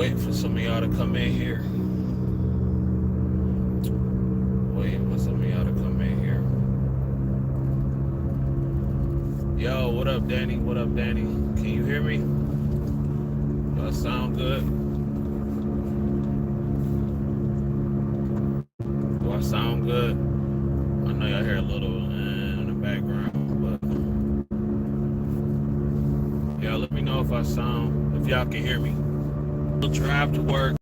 waiting for some of y'all to come in here. Waiting for some of y'all to come in here. Yo, what up, Danny? What up, Danny? Can you hear me? Do I sound good? Do I sound good? I know y'all hear a little in the background, but yeah, let me know if y'all can hear me. I'll drive to work.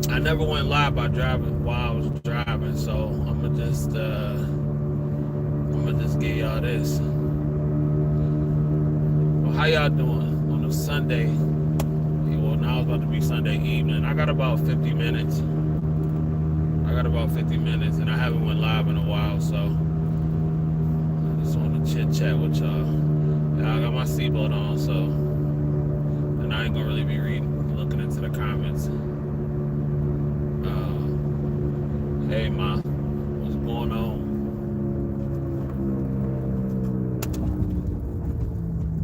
I never went live by driving while I was driving, so I'm gonna just give y'all this. Well, how y'all doing on a Sunday? Well, now it's about to be Sunday evening. I got about 50 minutes. And I haven't went live in a while, so I just want to chit chat with y'all. Yeah, I got my seatbelt on, so and I ain't gonna really be looking into the comments. Hey, Ma, what's going on?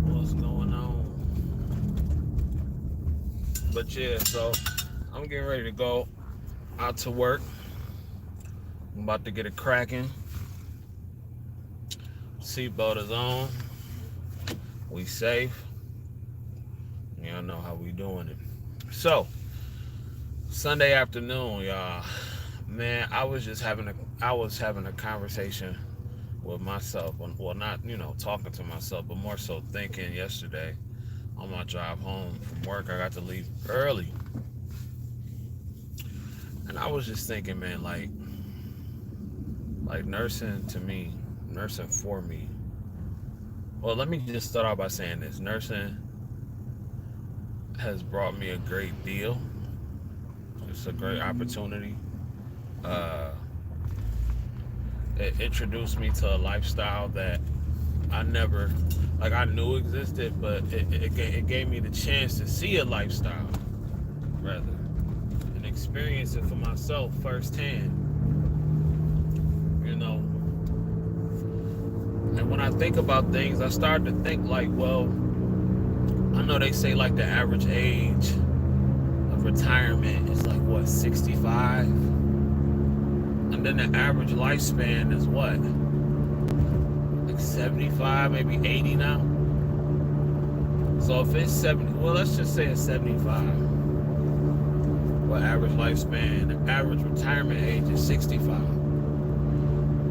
What's going on? But yeah, so I'm getting ready to go out to work. I'm about to get it cracking. Seatbelt is on. We safe. Y'all know how we doing it. So, Sunday afternoon, y'all. Man, I was having a conversation with myself. Well, not, talking to myself, but more so thinking yesterday on my drive home from work. I got to leave early. And I was just thinking, man, like nursing for me. Well, let me just start off by saying this. Nursing has brought me a great deal. It's a great opportunity. It introduced me to a lifestyle that I knew existed, but it gave me the chance to see a lifestyle, rather, and experience it for myself firsthand. And when I think about things, I start to think like, well, I know they say like the average age of retirement is like what, 65? And then the average lifespan is what? Like 75, maybe 80 now? So if it's 70, well, let's just say it's 75. Well, average lifespan, the average retirement age is 65.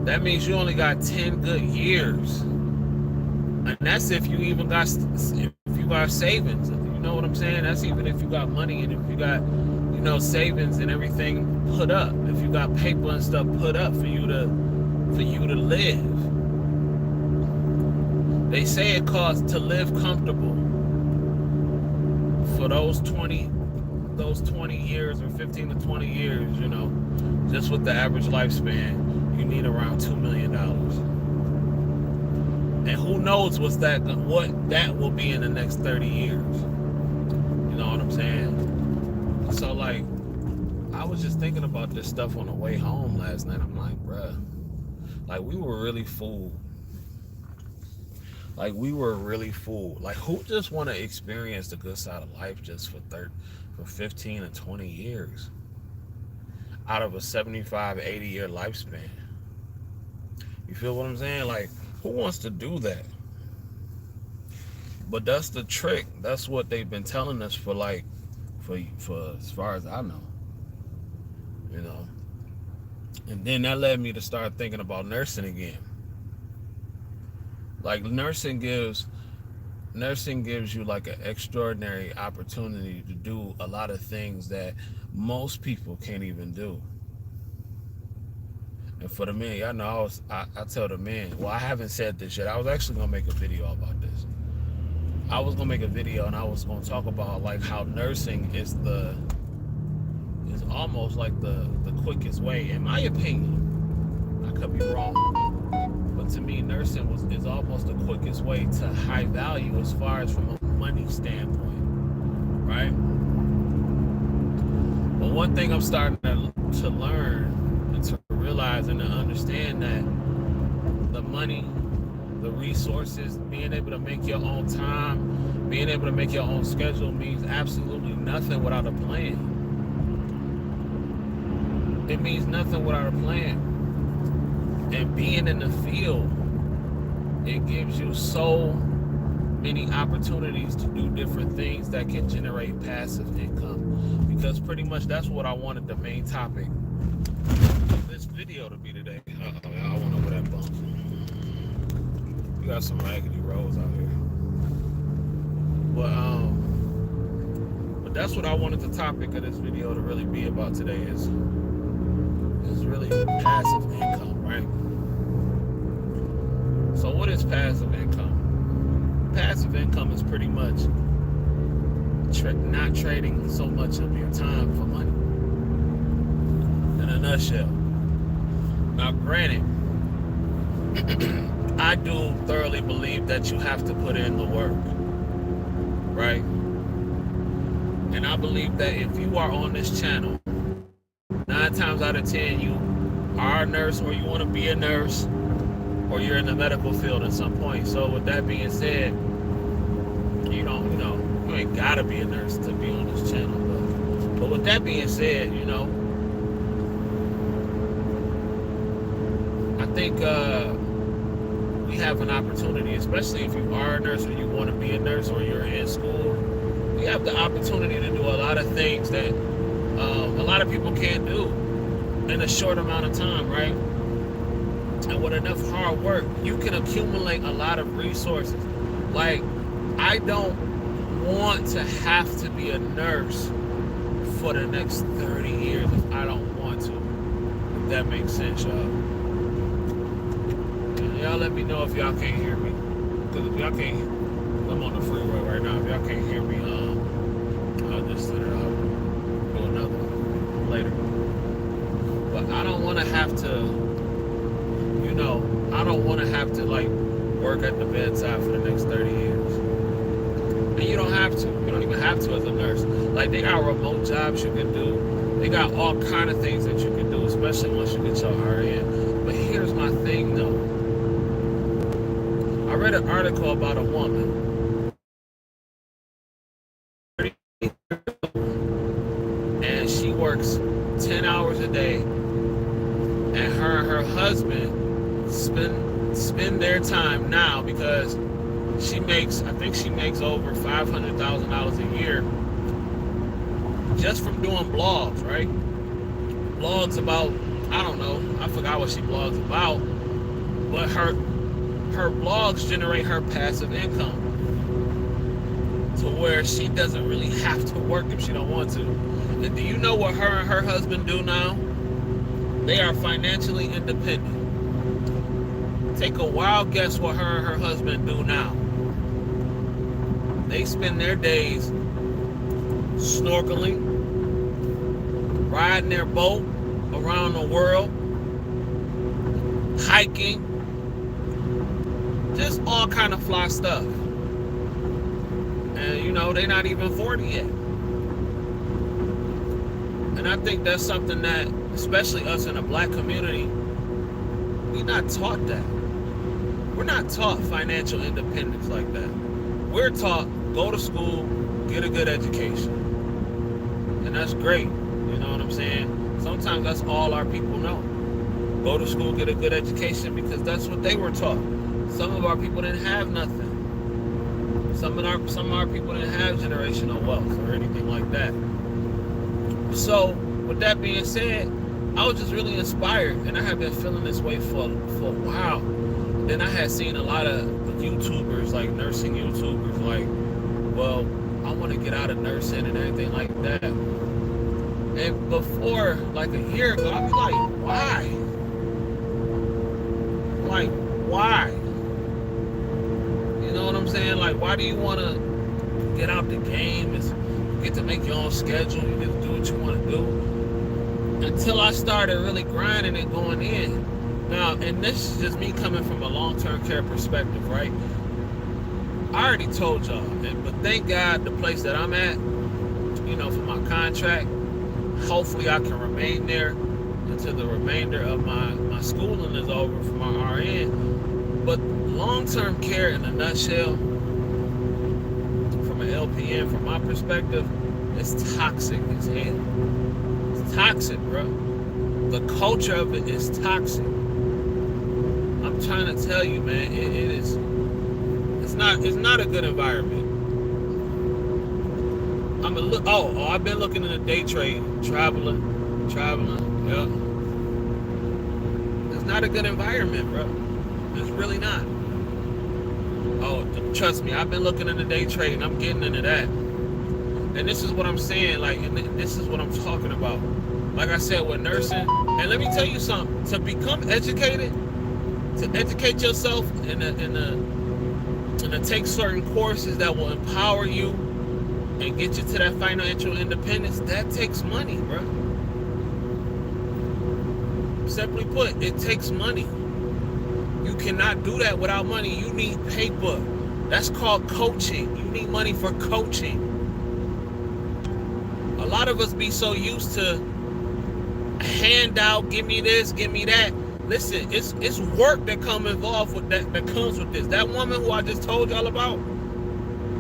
That means you only got 10 good years. And that's if you got savings. You know what I'm saying? That's even if you got money and if you got, savings and everything put up. If you got paper and stuff put up for you to live. They say it costs to live comfortable for those 20 years or 15 to 20 years, just with the average lifespan. You need around $2 million. And who knows what that will be in the next 30 years. You know what I'm saying? So, like, I was just thinking about this stuff on the way home last night. I'm like, bruh, like, we were really fooled. Like, who just want to experience the good side of life just for 15 and 20 years out of a 75, 80-year lifespan? You feel what I'm saying? Like, who wants to do that? But that's the trick. That's what they've been telling us for as far as I know. And then that led me to start thinking about nursing again. Like, nursing gives you like an extraordinary opportunity to do a lot of things that most people can't even do. And for the men, y'all know I tell the men, well, I haven't said this yet. I was actually going to make a video about this. I was going to make a video and I was going to talk about like how nursing is almost like the quickest way, in my opinion. I could be wrong. But to me, nursing is almost the quickest way to high value as far as from a money standpoint, right? But one thing I'm starting to learn and to realize and to understand that the money the resources, being able to make your own time, being able to make your own schedule means absolutely nothing without a plan. It means nothing without a plan. And being in the field, it gives you so many opportunities to do different things that can generate passive income. Because pretty much that's what I wanted the main topic of this video to be today. I went over that bump. We got some raggedy roads out here. But that's what I wanted the topic of this video to really be about today is really passive income, right? So what is passive income? Passive income is pretty much not trading so much of your time for money. In a nutshell. Now, granted, I do thoroughly believe that you have to put in the work, right? And I believe that if you are on this channel, 9 times out of 10, you are a nurse or you want to be a nurse or you're in the medical field at some point. So with that being said, you ain't gotta be a nurse to be on this channel. But with that being said, I think we have an opportunity, especially if you are a nurse or you want to be a nurse or you're in school. We have the opportunity to do a lot of things that a lot of people can't do in a short amount of time, right? And with enough hard work, you can accumulate a lot of resources. Like, I don't want to have to be a nurse for the next 30 years if I don't want to. If that makes sense, y'all. And y'all let me know if y'all can't hear me. Because if y'all can't, I'm on the freeway right now. If y'all can't hear me, I'll just do another one later. But I don't want to have to, I don't want to have to work at the bedside for the next 30 years. And you don't have to. You don't even have to as a nurse. Like, they got remote jobs you can do. They got all kind of things that you can do, especially once you get your RN. But here's my thing, though. I read an article about a woman. And she works 10 hours a day. And her and her husband spend their time now because I think she makes over $500,000 a year just from doing blogs, right? Blogs about, I don't know, I forgot what she blogs about, but her blogs generate her passive income to where she doesn't really have to work if she don't want to. And do you know what her and her husband do now? They are financially independent. Take a wild guess what her and her husband do now. They spend their days snorkeling, riding their boat around the world, hiking, just all kind of fly stuff. And they're not even 40 yet. And I think that's something that, especially us in the black community, we're not taught that. We're not taught financial independence like that. We're taught, go to school, get a good education. And that's great. You know what I'm saying? Sometimes that's all our people know. Go to school, get a good education, because that's what they were taught. Some of our people didn't have nothing. Some of our people didn't have generational wealth or anything like that. So, with that being said, I was just really inspired, and I have been feeling this way for a while. Then I had seen a lot of YouTubers, like nursing YouTubers, like, well, I want to get out of nursing and everything like that. And before, like a year ago, I'd be like, why? Like, why? You know what I'm saying? Like, why do you want to get out the game? You get to make your own schedule. You get to do what you want to do. Until I started really grinding and going in. Now, and this is just me coming from a long-term care perspective, right? I already told y'all, but thank God the place that I'm at, for my contract, hopefully I can remain there until the remainder of my schooling is over for my RN. But long-term care, in a nutshell, from an LPN, from my perspective, it's toxic as hell. It's toxic, bro. The culture of it is toxic. I'm trying to tell you, man, it is. It's not a good environment. I've been looking in the day trade, traveling. Yeah, it's not a good environment, bro. It's really not. Oh, trust me, I've been looking in the day trade, and I'm getting into that. And this is what I'm saying, like, and this is what I'm talking about. Like I said, with nursing, and let me tell you something. To become educated, to educate yourself, and to take certain courses that will empower you and get you to that financial independence, that takes money, bro. Simply put, it takes money. You cannot do that without money. You need paper. That's called coaching. You need money for coaching. A lot of us be so used to handout, give me this, give me that. Listen, it's work that comes involved with that comes with this. That woman who I just told y'all about,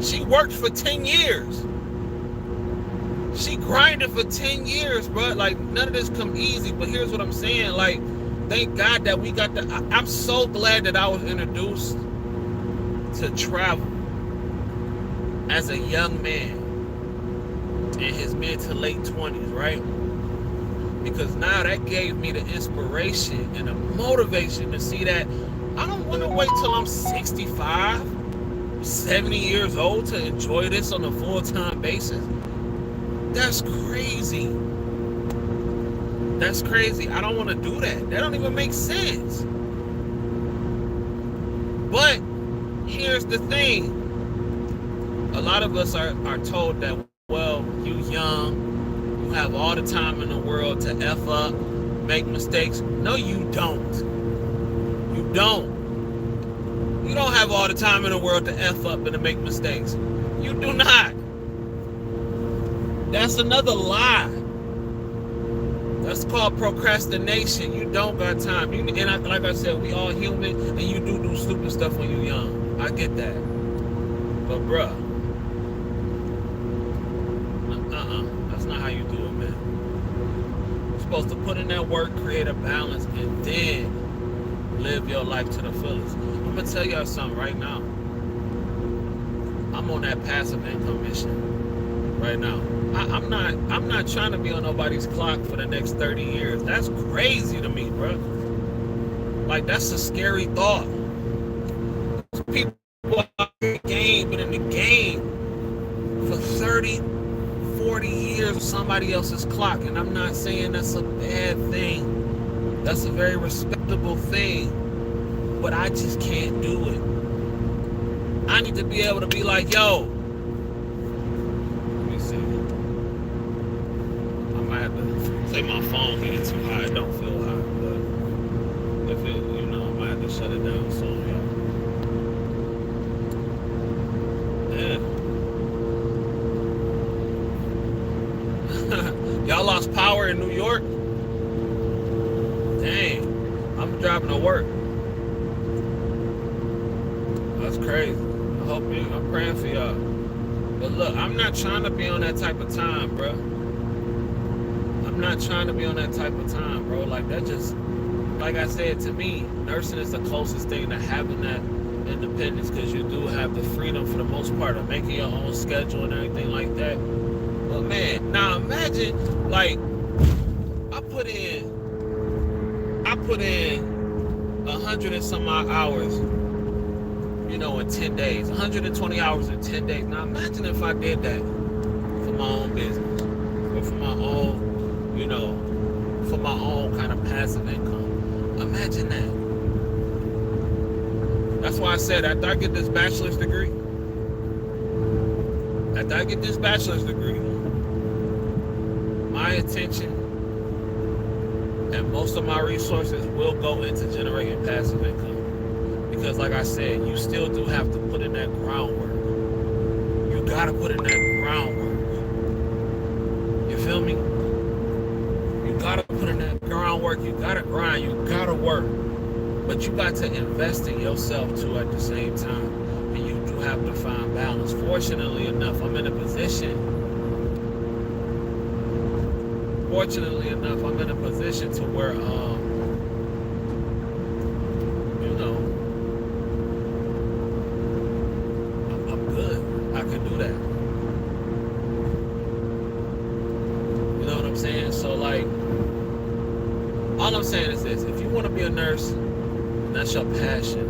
she worked for 10 years. She grinded for 10 years, bro. Like, none of this come easy. But here's what I'm saying. Like, thank God that we got I'm so glad that I was introduced to travel as a young man in his mid to late 20s, right? Because now that gave me the inspiration and the motivation to see that I don't want to wait till I'm 65, 70 years old to enjoy this on a full-time basis. That's crazy. That's crazy. I don't want to do that. That don't even make sense. But here's the thing. A lot of us are told that, well, you young, you have all the time in the world to F up, make mistakes. No, you don't. You don't. You don't have all the time in the world to F up and to make mistakes. You do not. That's another lie. That's called procrastination. You don't got time. Like I said, we all human, and you do stupid stuff when you're young. I get that. But bruh, that's not how you do it, man. You're supposed to put in that work, create a balance, and then live your life to the fullest. I'm gonna tell y'all something right now. I'm on that passive income mission right now. I'm not trying to be on nobody's clock for the next 30 years. That's crazy to me, bro. Like, that's a scary thought. People are in the game, been in the game for 30, 40 years on somebody else's clock. And I'm not saying that's a bad thing. That's a very respectable thing. But I just can't do it. I need to be able to be like, yo, let me see. I might have to say my phone getting too high. It don't feel high, but if it, I might have to shut it down soon, y'all. Yeah. Y'all lost power in New York? Dang. I'm driving to work. That's crazy. I'm praying for y'all. But look, I'm not trying to be on that type of time, bro. I'm not trying to be on that type of time, bro. Like, that just, like I said, to me, nursing is the closest thing to having that independence, because you do have the freedom for the most part of making your own schedule and everything like that. But man, now imagine, like, I put in 100 and some odd hours, in 10 days, 120 hours in 10 days. Now imagine if I did that for my own business, or for my own, for my own kind of passive income. Imagine that. That's why I said, after I get this bachelor's degree, my attention and most of my resources will go into generating passive income. Because like I said, you still do have to put in that groundwork. You gotta put in that groundwork. You feel me? You gotta put in that groundwork. You gotta grind. You gotta work. But you got to invest in yourself too at the same time. And you do have to find balance. Fortunately enough, I'm in a position to where you know, I'm good. I can do that. You know what I'm saying? So like, all I'm saying is this: if you want to be a nurse, and that's your passion,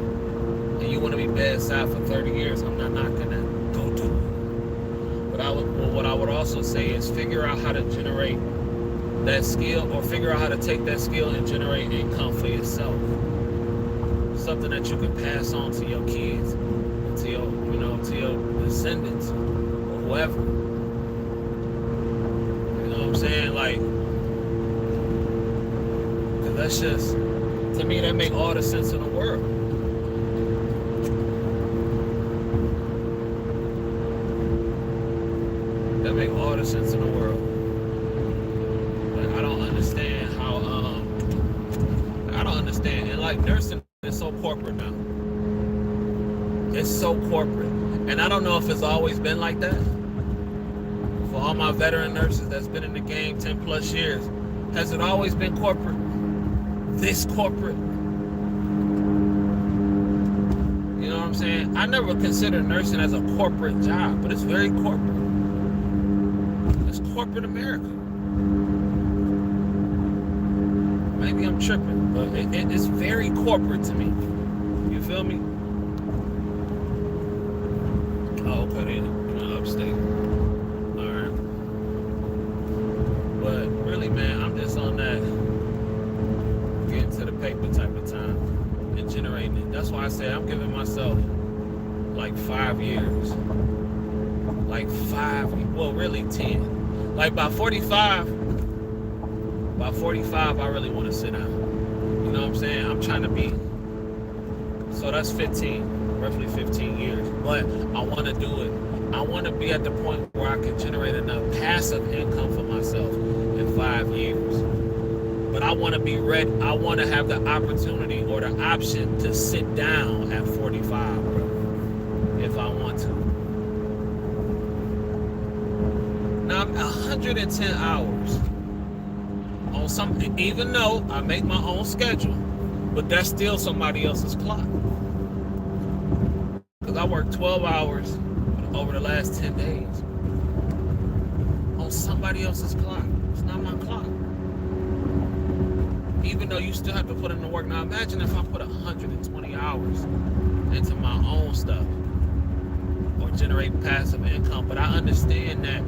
and you want to be bedside for 30 years, I'm not knocking that. Go do it. But what I would also say is figure out how to generate that skill, or figure out how to take that skill and generate income for yourself. Something that you can pass on to your kids, to your, to your descendants, or whoever. You know what I'm saying? Like, cause that's just, to me, that make all the sense in the world. That make all the sense in the world. Like, I don't understand how, and like nursing is so corporate now. It's so corporate. And I don't know if it's always been like that. For all my veteran nurses that's been in the game 10 plus years, has it always been corporate? This corporate? You know what I'm saying? I never considered nursing as a corporate job, but it's very corporate. It's corporate America. Maybe I'm tripping, but it's very corporate to me. You feel me? Oh, okay, then. Upstate. Alright. But really, man, I'm just on that getting to the paper type of time and generating it. That's why I say I'm giving myself like 5 years. Like 5, well, really 10. Like by 45, I really want to sit down. You know what I'm saying? I'm trying to be, so that's 15, roughly 15 years. But I want to do it. I want to be at the point where I can generate enough passive income for myself in 5 years. But I want to be ready. I want to have the opportunity or the option to sit down at 45, bro, if I want to. Now I'm 110 hours on something, even though I make my own schedule, but that's still somebody else's clock. Because I worked 12 hours over the last 10 days on somebody else's clock. It's not my clock. Even though you still have to put in the work. Now imagine if I put 120 hours into my own stuff or generate passive income. But I understand that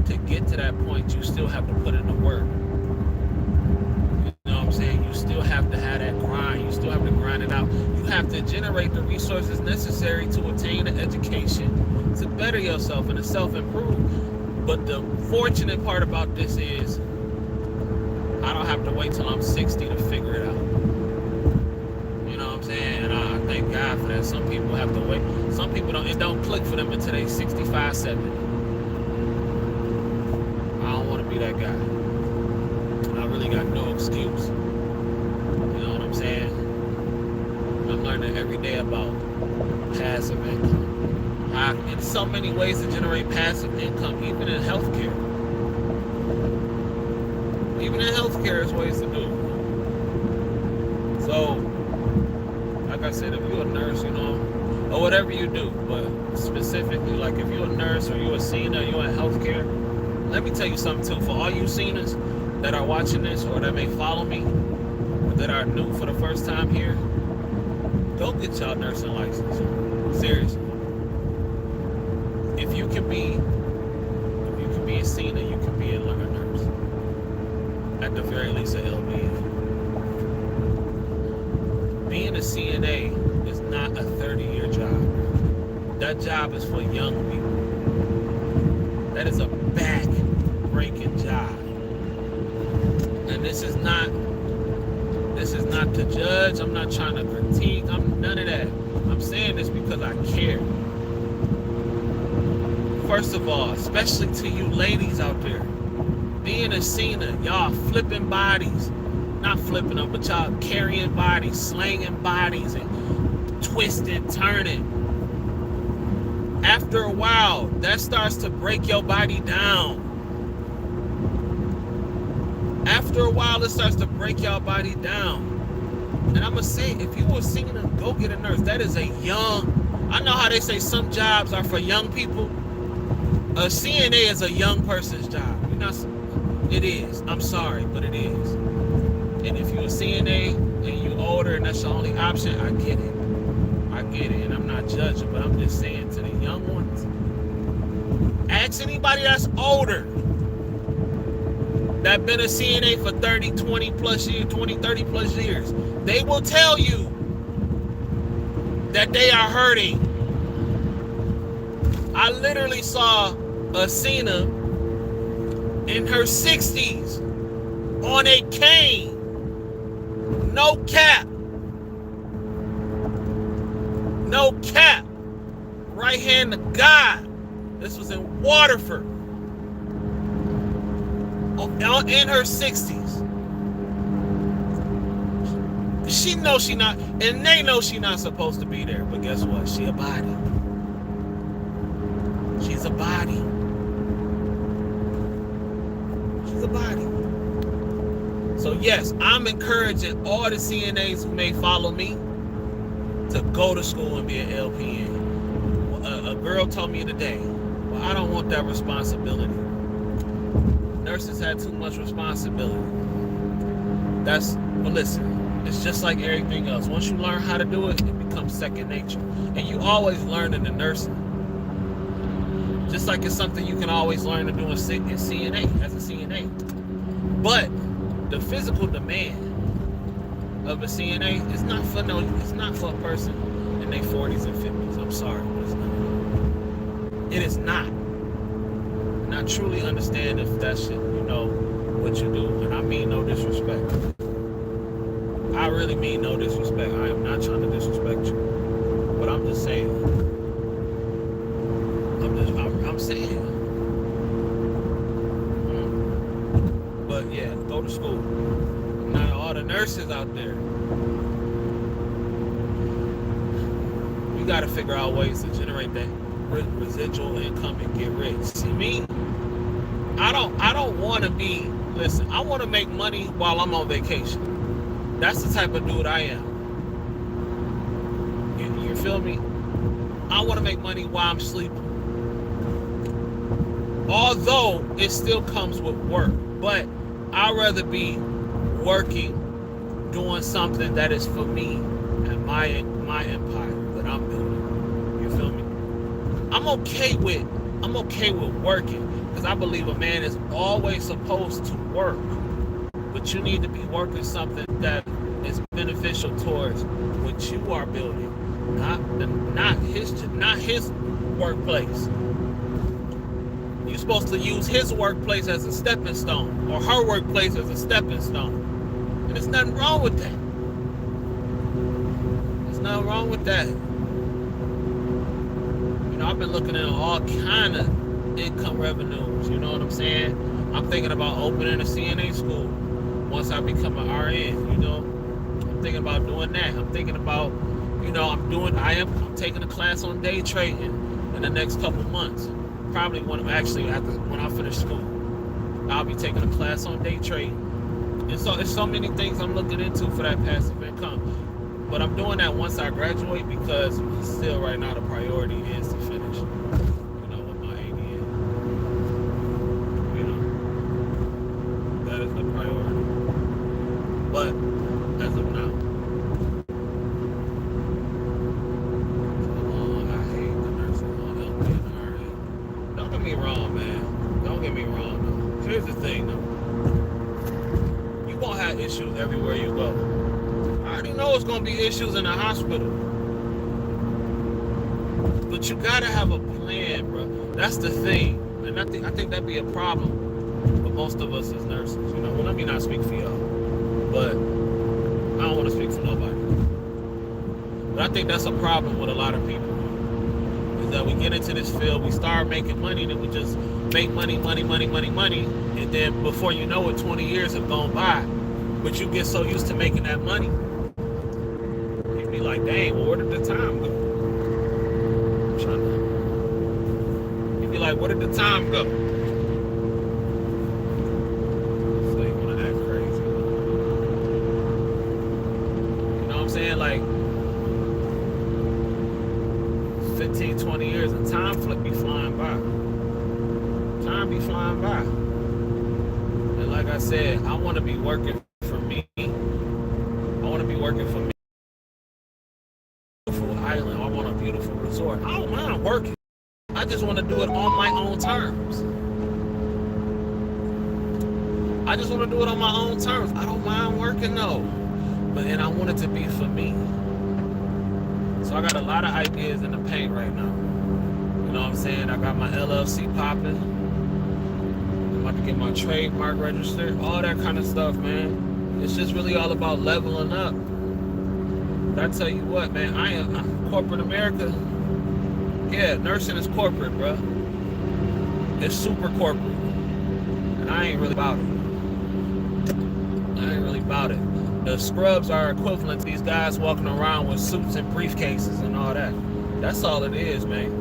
to get to that point, you still have to put in the work. You know what I'm saying? You still have to have that grind. You still have to grind it out. You have to generate the resources necessary to attain the education, to better yourself and to self-improve. But the fortunate part about this is I don't have to wait till I'm 60 to figure it out. You know what I'm saying? And I thank God for that. Some people have to wait. Some people it don't click for them until they 65, 70. I don't want to be that guy. I really got no excuse. You know what I'm saying? I'm learning every day about passive income. In so many ways to generate passive income, even in healthcare. Even in healthcare, there's ways to do it. So, like I said, if you're a nurse, or whatever you do, but specifically, like if you're a nurse or you're a senior, you're in healthcare, let me tell you something too. For all you seniors that are watching this or that may follow me, or that are new for the first time here, go get y'all nursing license. Seriously. If you can be a senior, you can be a nurse. At the very least, an LVN. Being a CNA is not a 30-year job. That job is for young people. That is a back-breaking job. And this is not to judge. I'm not trying to critique. I'm none of that. I'm saying this because I care. First of all, especially to you ladies out there, being a senior, y'all flipping bodies, not flipping them, but y'all carrying bodies, slanging bodies, and twisting, turning. After a while, that starts to break your body down. After a while, it starts to break your body down. And I'm going to say, if you were seeing them, go get a nurse. That is a young, I know how they say some jobs are for young people. A CNA is a young person's job. You're not, it is. I'm sorry, but it is. And if you're a CNA and you're older and that's your only option, I get it. I get it, and I'm not judging, but I'm just saying to the young ones, ask anybody that's older, that been a CNA for 30, 20 plus years, 20, 30 plus years. They will tell you that they are hurting. I literally saw a Cena in her 60s on a cane. No cap. No cap. Right hand to God. This was in Waterford. In her 60s. She knows she not, and they know she not supposed to be there. But guess what? She a body. She's a body. She's a body. So yes, I'm encouraging all the CNAs who may follow me to go to school and be an LPN. A girl told me today, well, I don't want that responsibility. Nurses had too much responsibility. But listen, it's just like everything else. Once you learn how to do it, it becomes second nature. And you always learn in the nursing. Just like it's something you can always learn to do in CNA, as a CNA. But the physical demand of a CNA is not for a person in their 40s and 50s. I'm sorry, but it's not. It is not. And I truly understand if that shit, what you do. And I mean no disrespect. I really mean no disrespect. I am not trying to disrespect you. But I'm just saying. I'm saying. But yeah, go to school. Now all the nurses out there, we got to figure out ways to generate that residual income and get rich. See me, I don't want to be. Listen, I want to make money while I'm on vacation. That's the type of dude I am. You feel me? I want to make money while I'm sleeping. Although it still comes with work, but I'd rather be working, doing something that is for me and my empire that I'm building. You feel me? I'm okay with working, because I believe a man is always supposed to work, but you need to be working something that is beneficial towards what you are building, not his workplace. You're supposed to use his workplace as a stepping stone, or her workplace as a stepping stone. And there's nothing wrong with that. There's nothing wrong with that. I've been looking at all kind of income revenues. You know what I'm saying? I'm thinking about opening a CNA school once I become an RN. I'm thinking about doing that. I'm thinking about, I'm taking a class on day trading in the next couple months. Probably when I finish school, I'll be taking a class on day trading. And so there's so many things I'm looking into for that passive income. But I'm doing that once I graduate, because still right now the priority is to finish, with my ADN. That is the priority. But as of now, I hate the nursing home, LP and RN. Don't get me wrong, man. Don't get me wrong, though. Here's the thing, though. You won't have issues everywhere you go. I already know it's going to be issues in the hospital. But you got to have a plan, bro. That's the thing. And I think that'd be a problem for most of us as nurses. Well, let me not speak for y'all. But I don't want to speak for nobody. But I think that's a problem with a lot of people. Is that we get into this field, we start making money, then we just make money. And then before you know it, 20 years have gone by. But you get so used to making that money, you be like, dang, well, where did the time go? I'm trying to. You be like, where did the time go? So you want to act crazy. You know what I'm saying? Like 15, 20 years and time be flying by. Time be flying by. And like I said, I want to be working for me. I want to be working for me. Beautiful island. I want a beautiful resort. I don't mind working. I just want to do it on my own terms. I just want to do it on my own terms. I don't mind working though. But then I want it to be for me. So I got a lot of ideas in the paint right now. You know what I'm saying? I got my LLC popping. I'm about to get my trademark registered. All that kind of stuff, man. It's just really all about leveling up. But I tell you what, man, I'm corporate America. Yeah, nursing is corporate, bro. It's super corporate. And I ain't really about it. The scrubs are equivalent to these guys walking around with suits and briefcases and all that. That's all it is, man.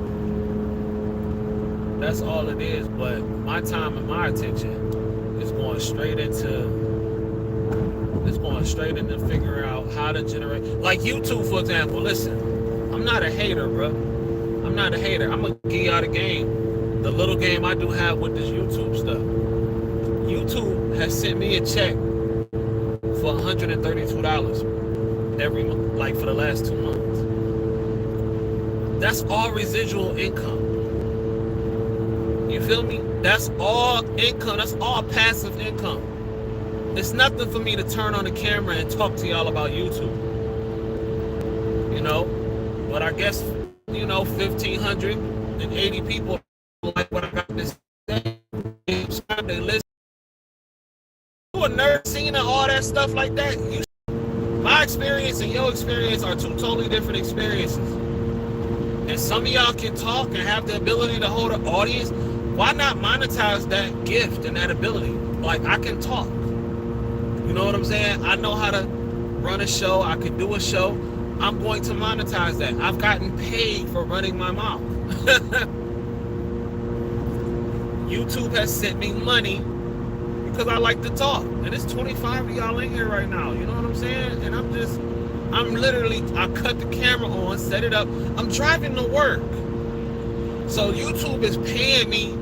That's all it is. But my time and my attention is going straight into figuring out how to generate. Like YouTube, for example. Listen, I'm not a hater, bro. I'm not a hater. I'm gonna give y'all the game. The little game I do have with this YouTube stuff. YouTube has sent me a check for $132 every month, like for the last 2 months. That's all residual income. You feel me? That's all income. That's all passive income. It's nothing for me to turn on the camera and talk to y'all about YouTube. You know? But I guess, 1,580 people like what I got to say. They listen. You a nerd scene and all that stuff like that. My experience and your experience are two totally different experiences. And some of y'all can talk and have the ability to hold an audience. Why not monetize that gift and that ability? Like, I can talk. You know what I'm saying? I know how to run a show. I can do a show. I'm going to monetize that. I've gotten paid for running my mouth. YouTube has sent me money because I like to talk. And it's 25 of y'all in here right now. You know what I'm saying? And I cut the camera on, set it up. I'm driving to work. So YouTube is paying me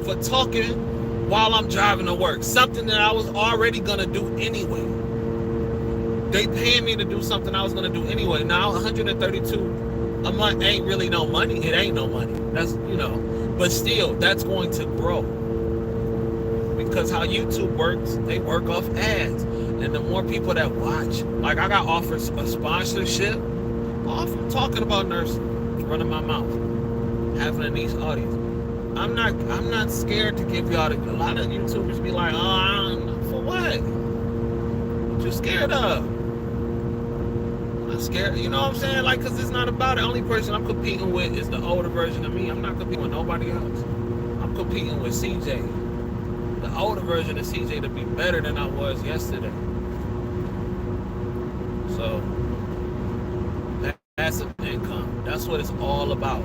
for talking while I'm driving to work. Something that I was already going to do anyway. They paying me to do something I was going to do anyway. Now, 132 a month ain't really no money. It ain't no money. That's, but still, that's going to grow. Because how YouTube works, they work off ads. And the more people that watch, like I got offered a sponsorship off of talking about nursing, running my mouth, having a niche audience. I'm not scared to give y'all a lot of YouTubers be like, for what? What you scared of? I'm not scared, you know what I'm saying? Like, cause it's not about it. The only person I'm competing with is the older version of me. I'm not competing with nobody else. I'm competing with CJ. The older version of CJ to be better than I was yesterday. So, passive income. That's what it's all about.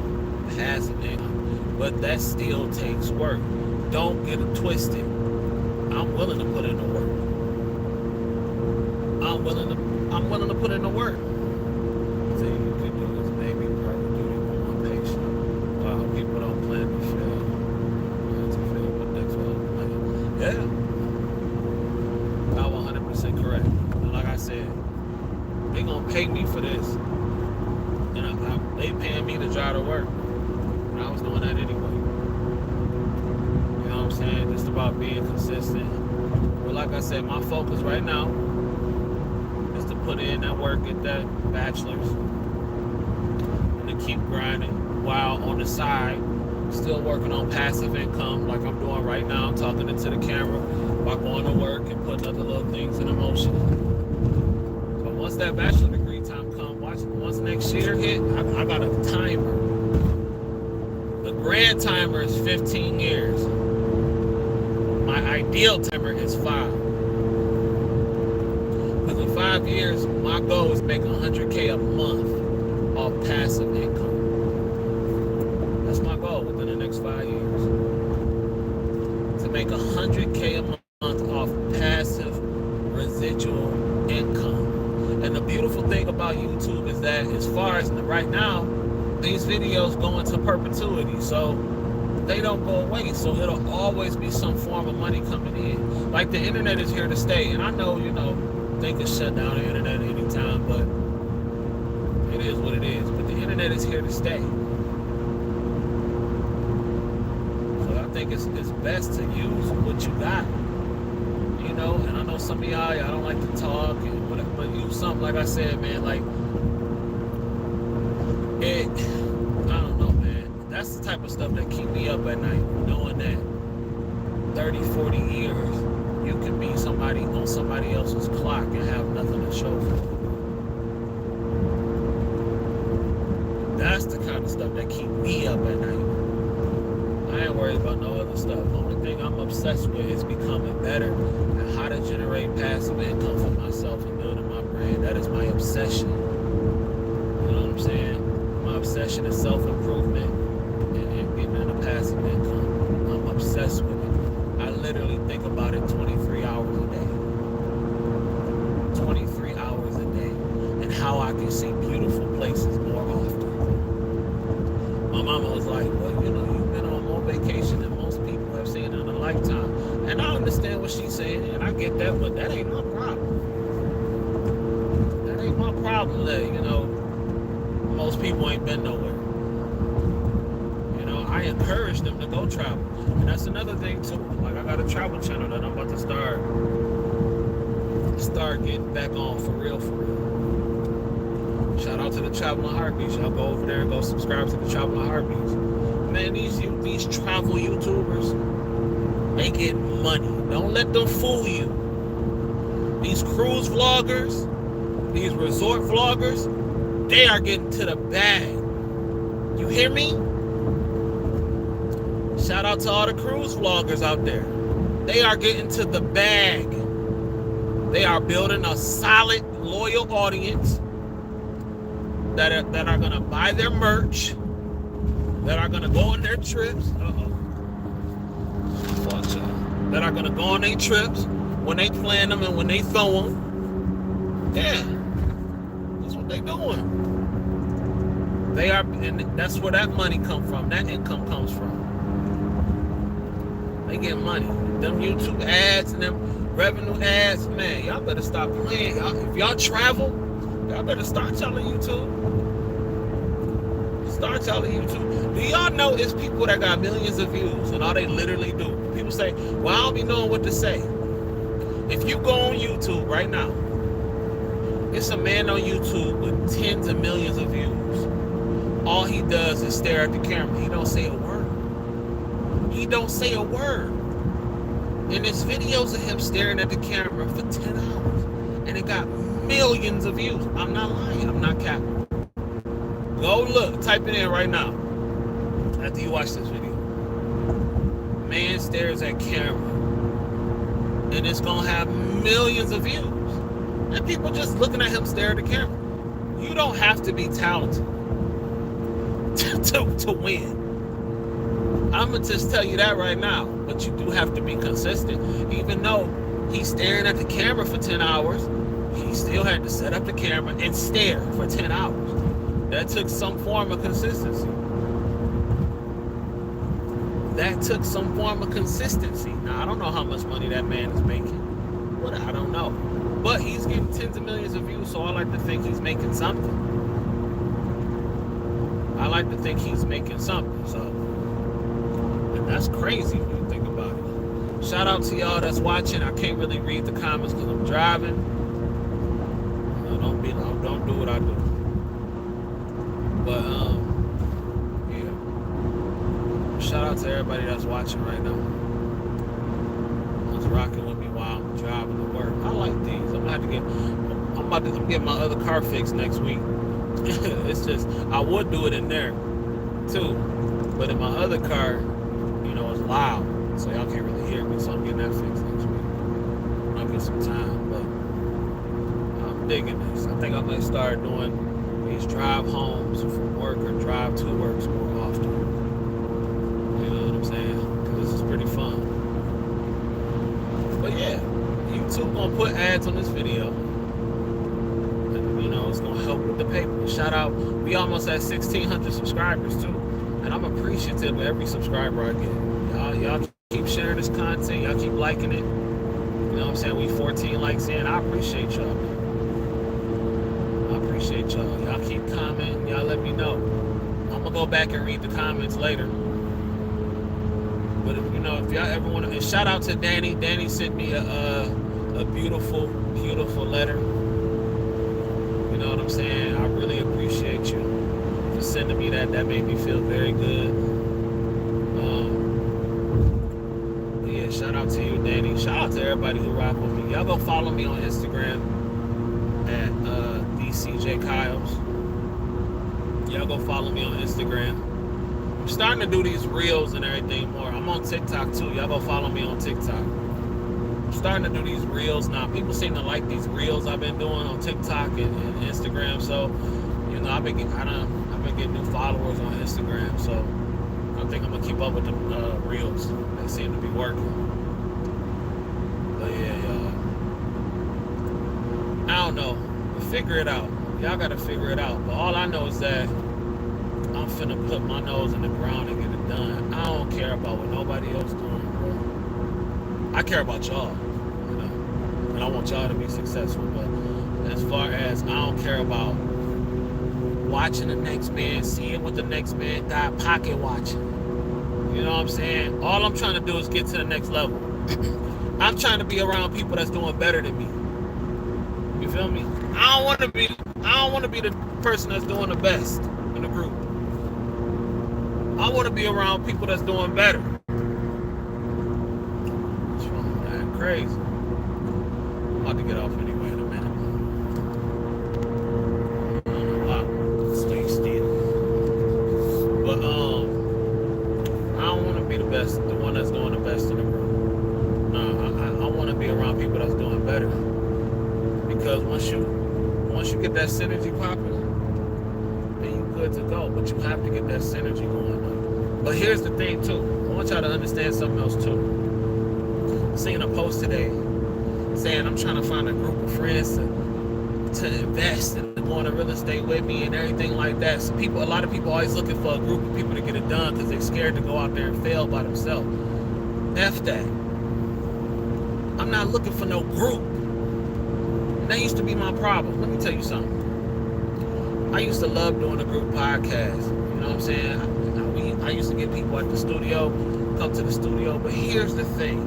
Passive income. But that still takes work. Don't get it twisted. I'm willing to put in the work. I'm willing to put in the work. So you can do this, baby. Private duty for one patient. Wow, people don't plan to fail. Yeah. I'm 100% correct. And like I said, they gonna pay me for this. And they paying me to drive to work. And I was doing that anyway. You know what I'm saying? Just about being consistent. But like I said, my focus right now is to put in that work, get that bachelor's, and to keep grinding while on the side still working on passive income like I'm doing right now, talking into the camera while going to work and putting other little things in motion. But once that bachelor degree time comes, once next year hit, I got a timer. The grand timer is 15 years. My ideal timer is 5. 5 years, my goal is to make $100K a month off passive income. That's my goal within the next 5 years. To make $100K a month off passive residual income. And the beautiful thing about YouTube is that as far as right now, these videos go into perpetuity. So they don't go away. So it'll always be some form of money coming in. Like the internet is here to stay. And I know, they can shut down the internet anytime, but it is what it is. But the internet is here to stay. So I think it's best to use what you got. And I know some of y'all don't like to talk, but use something, like I said, man, like, I don't know, man. That's the type of stuff that keep me up at night, knowing that 30, 40 years, you can be somebody on somebody else's clock and have nothing to show for it. That's the kind of stuff that keep me up at night. I ain't worried about no other stuff. The only thing I'm obsessed with is becoming better at how to generate passive income for myself and building my brand. That is my obsession. You know what I'm saying? My obsession is self-improvement and getting into passive income. I'm obsessed with it. I literally think about it 23 hours a day. 23 hours a day. And how I can see beautiful places more often. My mama was like, well, you've been on more vacation than most people have seen in a lifetime. And I understand what she's saying, and I get that, but that ain't my problem. That ain't my problem that, most people ain't been nowhere. I encourage them to go travel. And that's another thing too. Like, I got a travel channel that I'm about to start getting back on for real. Shout out to the Traveling Heartbeats. Y'all go over there and go subscribe to the Traveling Heartbeats. Man, these travel YouTubers, they get money. Don't let them fool you. These cruise vloggers, these resort vloggers, they are getting to the bag. You hear me? Shout out to all the cruise vloggers out there. They are getting to the bag. They are building a solid, loyal audience that are going to buy their merch, that are going to go on their trips. That are going to go on their trips when they plan them and when they throw them. Yeah, that's what they're doing. They are, and that's where that money comes from. That income comes from. They get money. Them YouTube ads and them revenue ads, man, y'all better stop playing. If y'all travel, y'all better start y'all on YouTube. Start y'all on YouTube. Do y'all know it's people that got millions of views and all they literally do? People say, well, I don't be knowing what to say. If you go on YouTube right now, it's a man on YouTube with tens of millions of views. All he does is stare at the camera. He don't say a word. He don't say a word. And there's videos of him staring at the camera for 10 hours. And it got millions of views. I'm not lying. I'm not capping. Go look. Type it in right now. After you watch this video. Man stares at camera. And it's going to have millions of views. And people just looking at him stare at the camera. You don't have to be talented to win. I'm going to just tell you that right now. But you do have to be consistent. Even though he's staring at the camera for 10 hours, he still had to set up the camera and stare for 10 hours. That took some form of consistency. Now, I don't know how much money that man is making. But I don't know. But he's getting tens of millions of views, so I like to think he's making something. So, and that's crazy when you think about it. Shout out to y'all that's watching. I can't really read the comments because I'm driving. Don't do what I do. But yeah. Shout out to everybody that's watching right now. That's rocking with me while I'm driving to work. I like these. I'm getting my other car fixed next week. It's just, I would do it in there too, but in my other car, it's loud, so y'all can't really hear me. So I'm getting that fixed next week. I'll get some time, but digging this. I think I might start doing these drive homes from work or drive to work more often. You know what I'm saying? Because this is pretty fun. But yeah, YouTube gonna put ads on this video. You know, it's gonna help with the paper. Shout out, we almost at 1,600 subscribers too, and I'm appreciative of every subscriber I get. Y'all keep sharing this content. Y'all keep liking it. You know what I'm saying? We 14 likes in. I appreciate y'all, man. I appreciate y'all. Y'all keep commenting. Y'all let me know. I'm gonna go back and read the comments later. But you know, if y'all ever want to, and shout out to Danny. Danny sent me a beautiful, beautiful letter. You know what I'm saying? I really appreciate you for sending me that. That made me feel very good. But yeah, shout out to you, Danny. Shout out to everybody who rock with me. Y'all go follow me on Instagram at DCJ Kyles. Y'all go follow me on Instagram. I'm starting to do these reels and everything more. I'm on TikTok too. Y'all go follow me on TikTok. I'm starting to do these reels now. People seem to like these reels I've been doing on TikTok and Instagram. So, you know, I've been getting new followers on Instagram. So I think I'm gonna keep up with the reels. They seem to be working. But yeah, y'all. I don't know. But figure it out. Y'all gotta figure it out. But all I know is that I'm finna put my nose in the ground and get it done. I don't care about what nobody else doing, bro. I care about y'all, you know, and I want y'all to be successful. But as far as I don't care about watching the next man, seeing what the next man got, pocket watching. You know what I'm saying? All I'm trying to do is get to the next level. I'm trying to be around people that's doing better than me. You feel me? I don't want to be the person that's doing the best in the group. I want to be around people that's doing better. What's wrong with that? Crazy. I'm about to get off anyway in a minute. I don't know why. Stay still. But I don't want to be the best, the one that's doing the best in the group. No, I want to be around people that's doing better. Because once you get that synergy popping, then you're good to go. But you have to get that synergy going on. But here's the thing too. I want y'all to understand something else too. I seen a post today saying I'm trying to find a group of friends to invest and go into real estate with me and everything like that. So a lot of people always looking for a group of people to get it done because they're scared to go out there and fail by themselves. F that. I'm not looking for no group. That used to be my problem. Let me tell you something. I used to love doing a group podcast. You know what I'm saying? I used to get people at the studio, come to the studio. But here's the thing.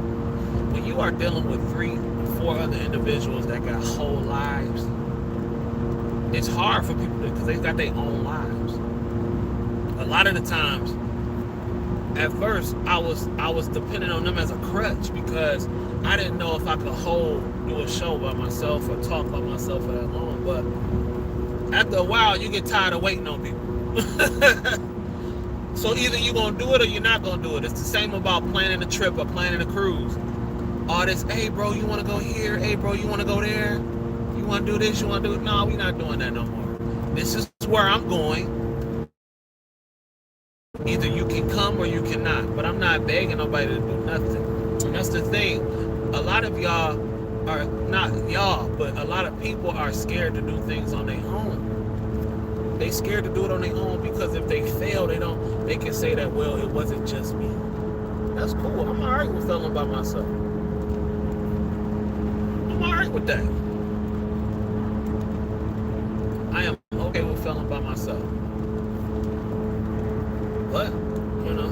When you are dealing with 3 or 4 other individuals that got whole lives, it's hard for people because they got their own lives. A lot of the times, at first, I was dependent on them as a crutch because I didn't know if I could do a show by myself or talk by myself for that long. But after a while, you get tired of waiting on people. So either you're going to do it or you're not going to do it. It's the same about planning a trip or planning a cruise. All this, hey, bro, you want to go here? Hey, bro, you want to go there? You want to do this? You want to do it? No, we're not doing that no more. This is where I'm going. Either you can come or you cannot. But I'm not begging nobody to do nothing. And that's the thing. A lot of y'all are, not y'all, but a lot of people are scared to do things on their own. They scared to do it on their own because if they fail, they can say that, well, it wasn't just me. That's cool. I'm all right with failing by myself. I'm all right with that. I am okay with failing by myself. But, you know,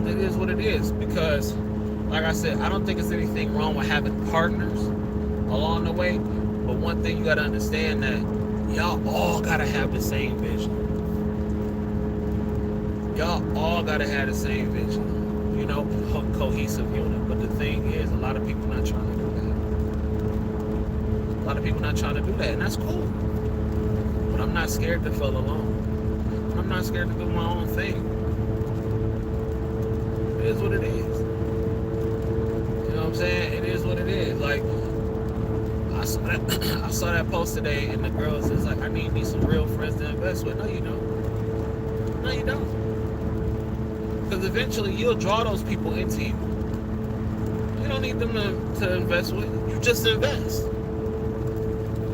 it is what it is because, like I said, I don't think there's anything wrong with having partners along the way. But one thing you got to understand that y'all all got to have the same vision. Y'all all got to have the same vision. You know, cohesive unit. But the thing is, a lot of people not trying to do that. A lot of people not trying to do that. And that's cool. But I'm not scared to fail alone. I'm not scared to do my own thing. It is what it is. You know what I'm saying? It is what it is. Like, I I saw that post today, and the girl says like, I need me some real friends to invest with. No, you don't. No, you don't. Because eventually you'll draw those people into you. You don't need them to invest with. You just invest.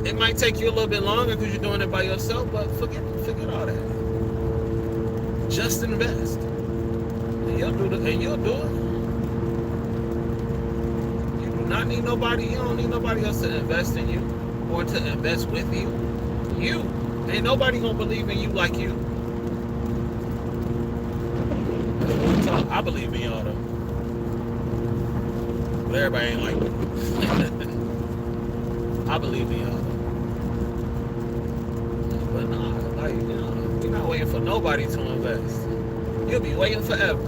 It might take you a little bit longer because you're doing it by yourself, but forget all that. Just invest. And you'll do it. You do not need nobody. You don't need nobody else to invest in you or to invest with you. Ain't nobody gonna believe in you like you. I believe in y'all though. But everybody ain't like me. I believe in y'all. But nah, like, you're not waiting for nobody to invest. You'll be waiting forever.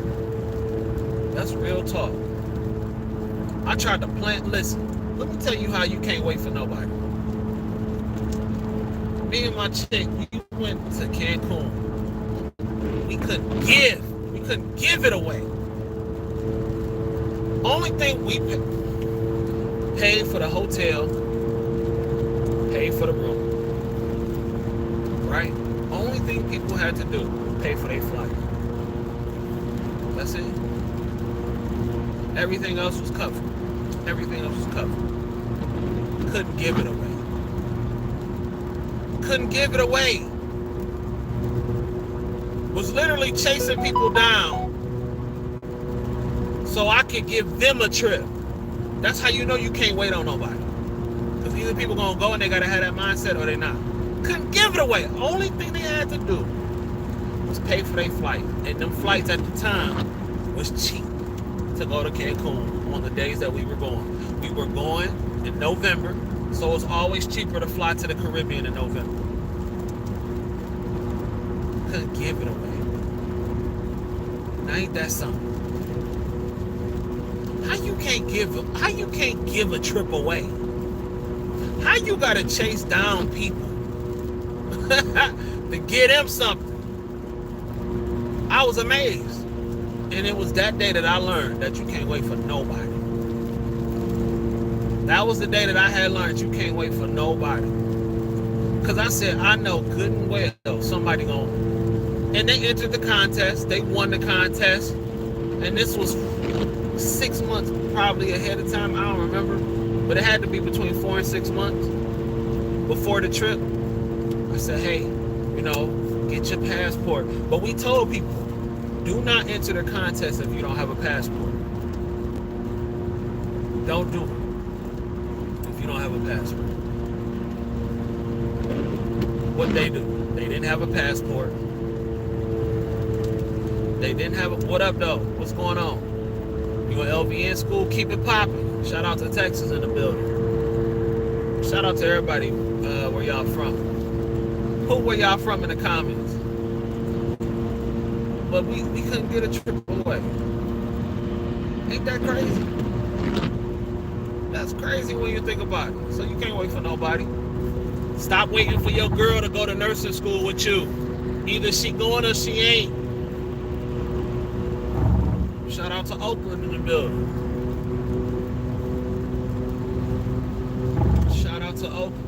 That's real talk. I tried to listen, let me tell you how you can't wait for nobody. Me and my chick, we went to Cancun. We couldn't give it away. Only thing we paid for the hotel, paid for the room. Right? Only thing people had to do, pay for their flight. That's it. Everything else was covered. Couldn't give it away. Was literally chasing people down so I could give them a trip. That's how you know you can't wait on nobody. Because either people gonna go and they gotta have that mindset or they not. Couldn't give it away. Only thing they had to do was pay for their flight. And them flights at the time was cheap to go to Cancun on the days that we were going. We were going in November, so it's always cheaper to fly to the Caribbean in November. Couldn't give it away. Now ain't that something? How you can't give a trip away? How you gotta chase down people to get them something? I was amazed. And it was that day that I learned that you can't wait for nobody. That was the day that I had learned you can't wait for nobody. Because I said, I know good and well somebody gonna. And they entered the contest. They won the contest. And this was 6 months probably ahead of time. I don't remember. But it had to be between 4 and 6 months before the trip. I said, hey, get your passport. But we told people, do not enter the contest if you don't have a passport. Don't do it if you don't have a passport. What they do? They didn't have a passport. They didn't have a... What up, though? What's going on? You in LVN school? Keep it popping. Shout out to Texas in the building. Shout out to everybody where y'all from. Who where y'all from in the comments? But we couldn't get a trip away. Ain't that crazy? That's crazy when you think about it. So you can't wait for nobody. Stop waiting for your girl to go to nursing school with you. Either she going or she ain't. Shout out to Oakland in the building. Shout out to Oakland.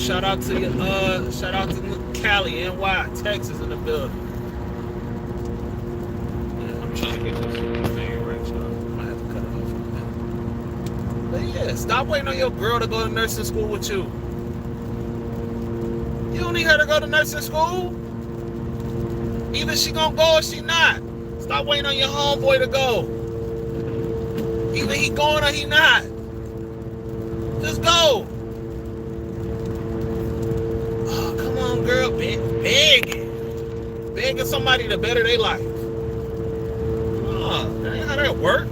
Shout out to Cali, NY, Texas in the building. Yeah, I'm trying to get this thing right, so I might have to cut it off in a minute. But yeah, stop waiting on your girl to go to nursing school with you. You don't need her to go to nursing school. Either she gonna go or she not. Stop waiting on your homeboy to go. Either he going or he not. Just go. Oh, come on, girl. Begging somebody to better their life. Oh, that ain't how that work.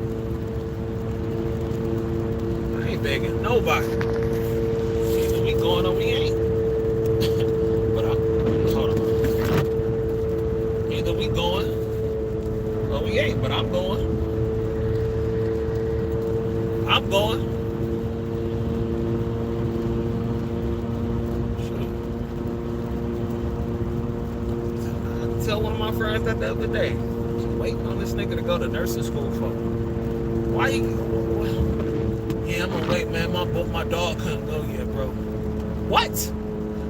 I ain't begging nobody. Either we going or we ain't. We going, or we ain't, but I'm going. Shoot. I tell one of my friends that the other day, she's waiting on this nigga to go to nursing school for. Why he? Yeah, I'm gonna wait, man. My dog couldn't go yet, bro. What?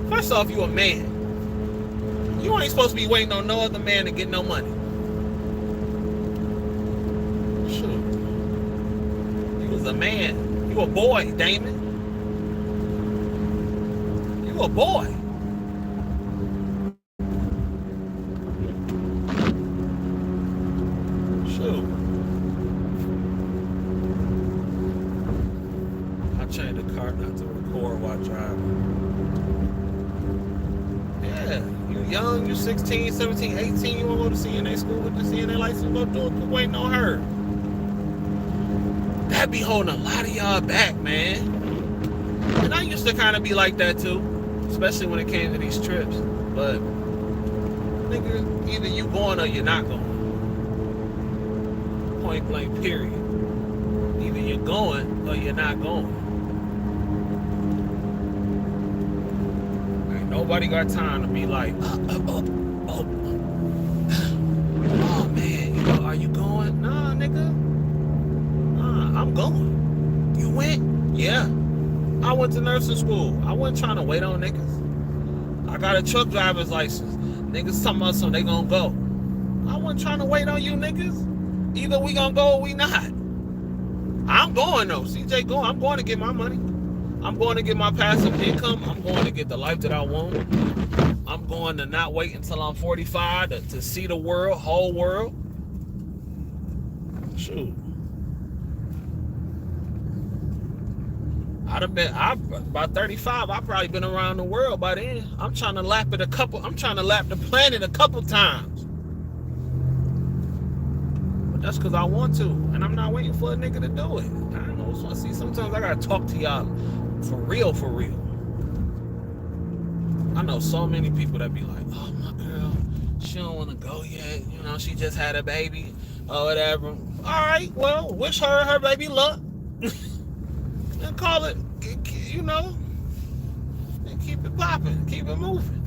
First off, you a man. You ain't supposed to be waiting on no other man to get no money. Shoot. You was a man. You a boy, Damon. You a boy. Shoot. I changed the car not to record while driving. Yeah, you young, you 16, 17, 18, you want to go to CNA school with the CNA license, go do it, quit waiting on her. That be holding a lot of y'all back, man. And I used to kind of be like that too, especially when it came to these trips. But, nigga, either you going or you're not going. Point blank, period. Either you're going or you're not going. Nobody got time to be like, oh man, are you going? Nah, nigga. Nah, I'm going. You went? Yeah. I went to nursing school. I wasn't trying to wait on niggas. I got a truck driver's license. Niggas talking about something, they gonna go. I wasn't trying to wait on you niggas. Either we gonna go or we not. I'm going though. CJ going. I'm going to get my money. I'm going to get my passive income. I'm going to get the life that I want. I'm going to not wait until I'm 45 to see the world, whole world. Shoot. By 35, I've probably been around the world by then. I'm trying to lap the planet a couple times. But that's because I want to, and I'm not waiting for a nigga to do it. I don't know. So see, sometimes I gotta talk to y'all for real. I know so many people that be like, oh, my girl, she don't want to go yet. You know, she just had a baby or whatever. All right, well, wish her baby luck. And call it, you know, and keep it popping, keep it moving.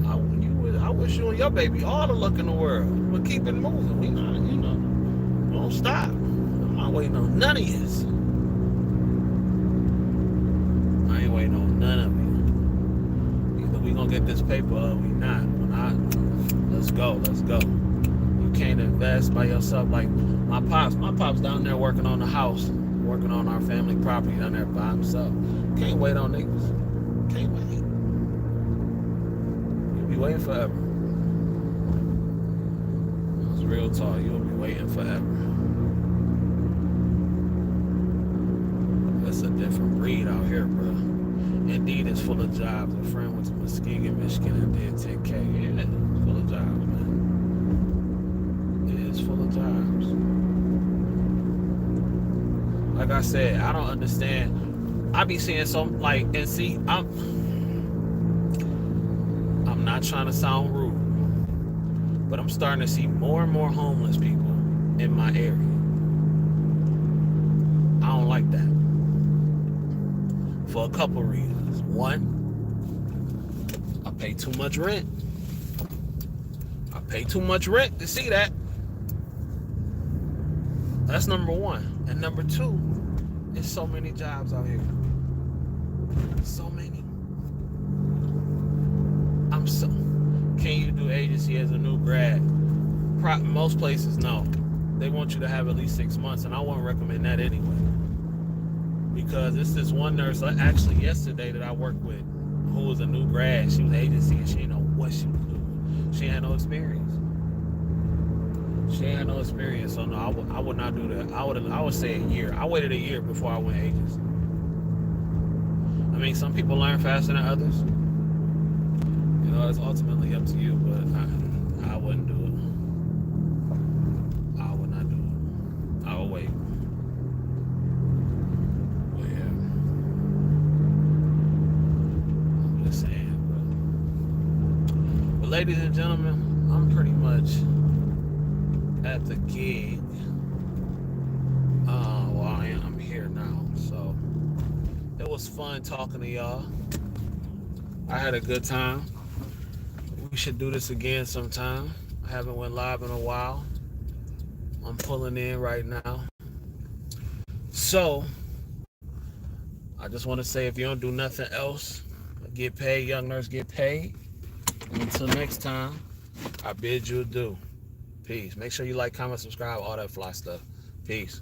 I wish you and your baby all the luck in the world, but keep it moving. We not, you know, don't stop. I'm not waiting on none of this. I ain't waiting on none of you. Either we gonna get this paper or we not. When let's go. You can't invest by yourself. Like my pops down there working on the house, working on our family property down there by himself. Can't wait on niggas. Can't wait. You'll be waiting forever. It's real talk. You'll be waiting forever. It's a different breed out here, bro. Indeed, it's full of jobs. A friend went to Muskegon, Michigan, and did 10K. Yeah, it's full of jobs, man. It is full of jobs. Like I said, I don't understand. I be seeing some like, and see, I'm not trying to sound rude, but I'm starting to see more and more homeless people in my area. I don't like that. For a couple reasons. One, I pay too much rent. I pay too much rent to see that. That's number one. And number two, there's so many jobs out here. So many. Can you do agency as a new grad? Most places, no. They want you to have at least 6 months, and I wouldn't recommend that anyway. Because it's this one nurse, actually yesterday, that I worked with, who was a new grad. She was agency, and she didn't know what she was doing. She had no experience. So no, I would not do that. I would say a year. I waited a year before I went agency. I mean, some people learn faster than others. You know, it's ultimately up to you, but I wouldn't do it. I would not do it. I would wait. But yeah. I'm just saying, but ladies and gentlemen, I'm pretty much at the gig. I'm here now, so it was fun talking to y'all. I had a good time. We should do this again sometime. I haven't went live in a while. I'm pulling in right now. So I just want to say, if you don't do nothing else, get paid, young nerds, get paid. And until next time, I bid you adieu. Peace. Make sure you like, comment, subscribe, all that fly stuff. Peace.